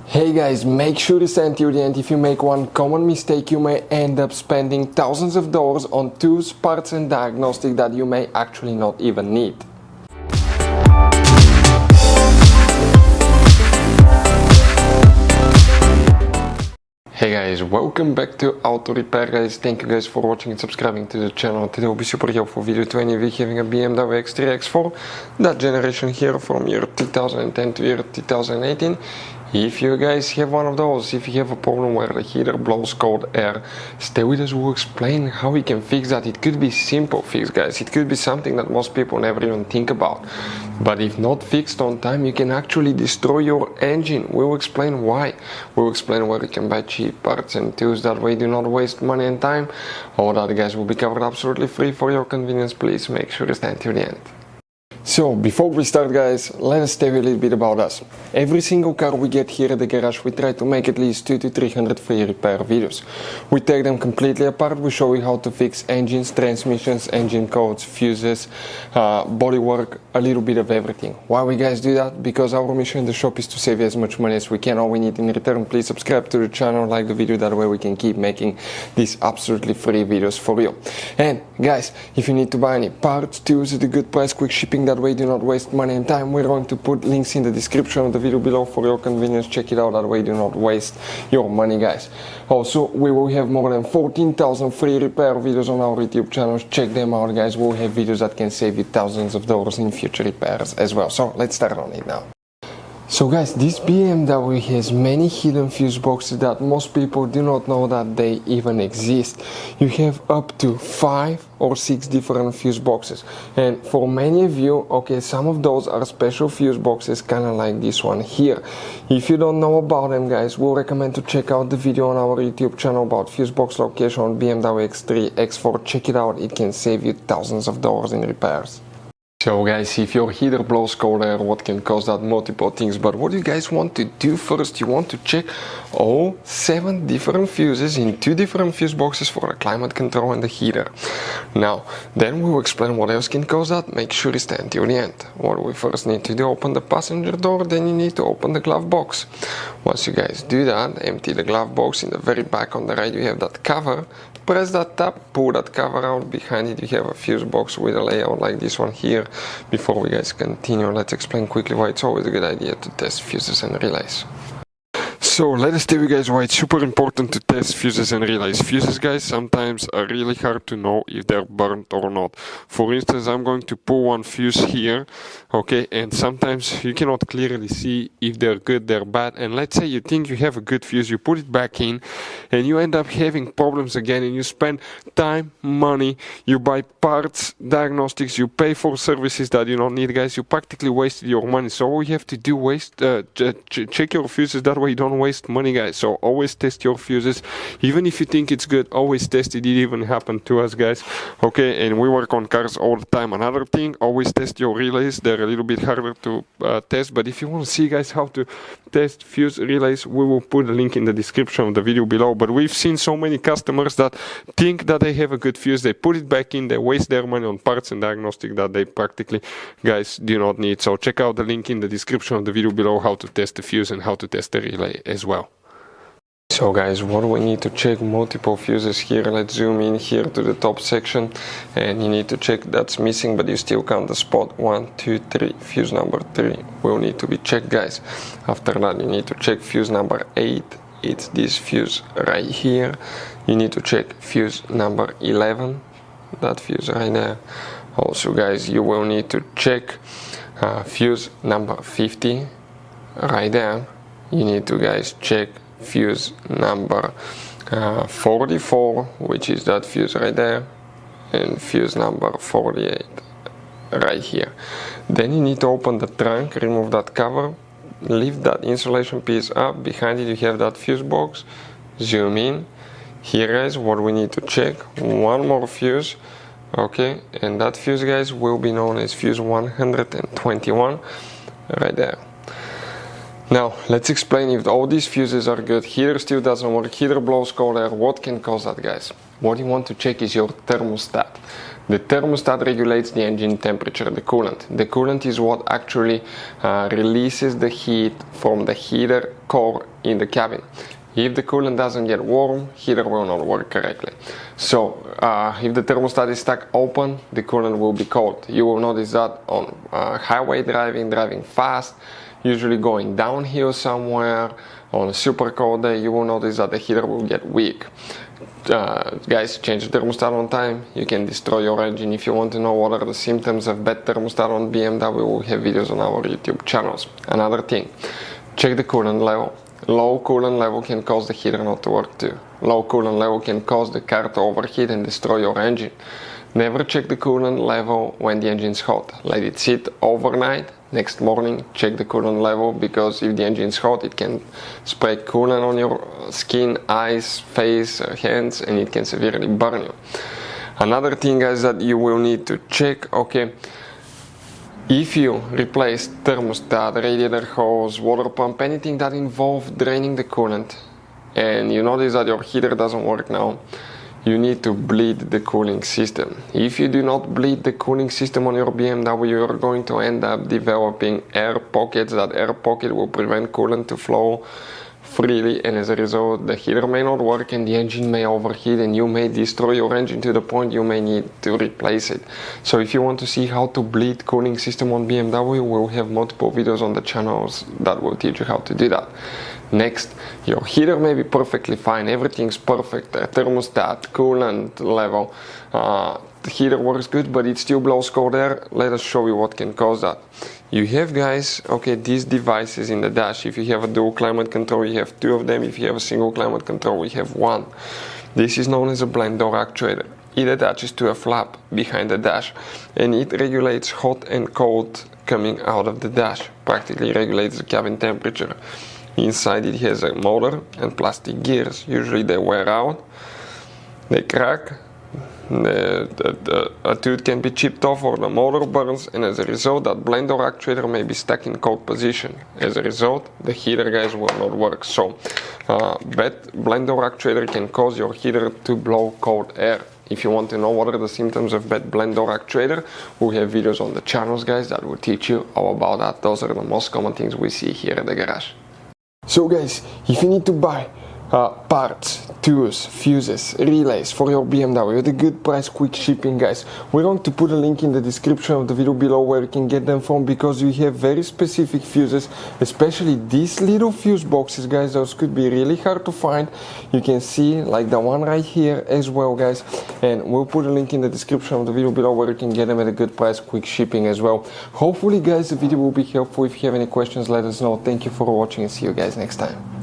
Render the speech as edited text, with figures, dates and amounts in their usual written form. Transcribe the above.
Hey guys, make sure to stay until the end. If you make one common mistake, you may end up spending thousands of dollars on tools, parts and diagnostics that you may actually not even need. Hey guys, welcome back to Auto Repair guys. Thank you guys for watching and subscribing to the channel. Today will be super helpful video 20 week having a BMW X3 X4, that generation here from year 2010 to year 2018. If you guys have one of those, if you have a problem where the heater blows cold air, stay with us, we'll explain how we can fix that. It could be simple fix guys, it could be something that most people never even think about. But if not fixed on time, you can actually destroy your engine. We'll explain why. We'll explain where you can buy cheap parts and tools, that way do not waste money and time. All that guys will be covered absolutely free for your convenience. Please make sure to stay till the end. So before we start guys, let us tell you a little bit about us. Every single car we get here at the garage, we try to make at least 200 to 300 free repair videos. We take them completely apart, we show you how to fix engines, transmissions, engine codes, fuses, bodywork, a little bit of everything. Why we guys do that? Because our mission in the shop is to save you as much money as we can. All we need in return, please subscribe to the channel, like the video, that way we can keep making these absolutely free videos for you. And guys, if you need to buy any parts, tools at a good price, quick shipping, that way do not waste money and time, we're going to put links in the description of the video below for your convenience. Check it out, that way do not waste your money guys. Also, we will have more than 14,000 free repair videos on our YouTube channels. Check them out guys, we'll have videos that can save you thousands of dollars in future repairs as well. So let's start on it now. So guys, this BMW has many hidden fuse boxes that most people do not know that they even exist. You have up to 5 or 6 different fuse boxes, and for many of you, okay, some of those are special fuse boxes, kind of like this one here. If you don't know about them guys, we'll recommend to check out the video on our YouTube channel about fuse box location on BMW X3, X4. Check it out, it can save you thousands of dollars in repairs. So guys, if your heater blows cold air, what can cause that? Multiple things, but what you guys want to do first, you want to check all 7 different fuses in 2 different fuse boxes for the climate control and the heater. Now, then we will explain what else can cause that. Make sure you stay until the end. What we first need to do, open the passenger door, then you need to open the glove box. Once you guys do that, empty the glove box. In the very back on the right you have that cover. Press that tab, pull that cover out. Behind it you have a fuse box with a layout like this one here. Before we guys continue, let's explain quickly why it's always a good idea to test fuses and relays. So let us tell you guys why it's super important to test fuses and relays. Fuses guys sometimes are really hard to know if they're burnt or not. For instance, I'm going to pull one fuse here, okay, and sometimes you cannot clearly see if they're good, they're bad. And let's say you think you have a good fuse, you put it back in and you end up having problems again, and you spend time, money, you buy parts, diagnostics, you pay for services that you don't need guys, you practically wasted your money. So all you have to do, check your fuses, that way you don't waste money guys. So always test your fuses, even if you think it's good, always test it. It even happened to us guys, okay, and we work on cars all the time. Another thing, always test your relays. They're a little bit harder to test, but if you want to see guys how to test fuse relays, we will put a link in the description of the video below. But we've seen so many customers that think that they have a good fuse, they put it back in, they waste their money on parts and diagnostic that they practically guys do not need. So check out the link in the description of the video below how to test the fuse and how to test the relay as well. So guys, what do we need to check? Multiple fuses here. Let's zoom in here to the top section, and you need to check that's missing, but you still count the spot 1, 2, 3. Fuse number 3 will need to be checked guys. After that you need to check fuse number 8. It's this fuse right here. You need to check fuse number 11, that fuse right there. Also guys, you will need to check fuse number 50 right there. You need to guys check fuse number 44, which is that fuse right there, and fuse number 48 right here. Then you need to open the trunk, remove that cover, lift that insulation piece up. Behind it you have that fuse box. Zoom in here guys. What we need to check, one more fuse, okay, and that fuse guys will be known as fuse 121 right there. Now, let's explain if all these fuses are good. Heater still doesn't work, heater blows cold air, what can cause that guys? What you want to check is your thermostat. The thermostat regulates the engine temperature, the coolant. The coolant is what actually releases the heat from the heater core in the cabin. If the coolant doesn't get warm, heater will not work correctly. So if the thermostat is stuck open, the coolant will be cold. You will notice that on highway driving fast, usually going downhill somewhere, on a super cold day, you will notice that the heater will get weak. Guys, change the thermostat on time. You can destroy your engine. If you want to know what are the symptoms of bad thermostat on BMW, we have videos on our YouTube channels. Another thing, check the coolant level. Low coolant level can cause the heater not to work too. Low coolant level can cause the car to overheat and destroy your engine. Never check the coolant level when the engine is hot. Let it sit overnight. Next morning, check the coolant level, because if the engine is hot, it can spray coolant on your skin, eyes, face, hands, and it can severely burn you. Another thing, guys, that you will need to check, okay, if you replace thermostat, radiator hose, water pump, anything that involves draining the coolant, and you notice that your heater doesn't work now, you need to bleed the cooling system. If you do not bleed the cooling system on your BMW, you are going to end up developing air pockets. That air pocket will prevent coolant to flow freely, and as a result the heater may not work and the engine may overheat, and you may destroy your engine to the point you may need to replace it. So if you want to see how to bleed cooling system on BMW, we'll have multiple videos on the channels that will teach you how to do that. Next, your heater may be perfectly fine, everything's perfect, thermostat, coolant level, the heater works good, but it still blows cold air. Let us show you what can cause that. You have, guys, okay, these devices in the dash. If you have a dual climate control, you have two of them. If you have a single climate control, we have one. This is known as a blind door actuator. It attaches to a flap behind the dash, and it regulates hot and cold coming out of the dash, practically regulates the cabin temperature. Inside it has a motor and plastic gears. Usually they wear out, they crack, a tooth can be chipped off or the motor burns, and as a result that blind door actuator may be stuck in cold position. As a result, the heater, guys, will not work. So bad blind door actuator can cause your heater to blow cold air. If you want to know what are the symptoms of bad blind door actuator, we have videos on the channels, guys, that will teach you all about that. Those are the most common things we see here at the garage. So, guys, if you need to buy parts, tools, fuses, relays for your BMW at a good price, quick shipping, guys, we're going to put a link in the description of the video below where you can get them from, because we have very specific fuses, especially these little fuse boxes, guys. Those could be really hard to find. You can see like the one right here as well, guys, and we'll put a link in the description of the video below where you can get them at a good price, quick shipping as well. Hopefully, guys, the video will be helpful. If you have any questions, let us know. Thank you for watching and see you guys next time.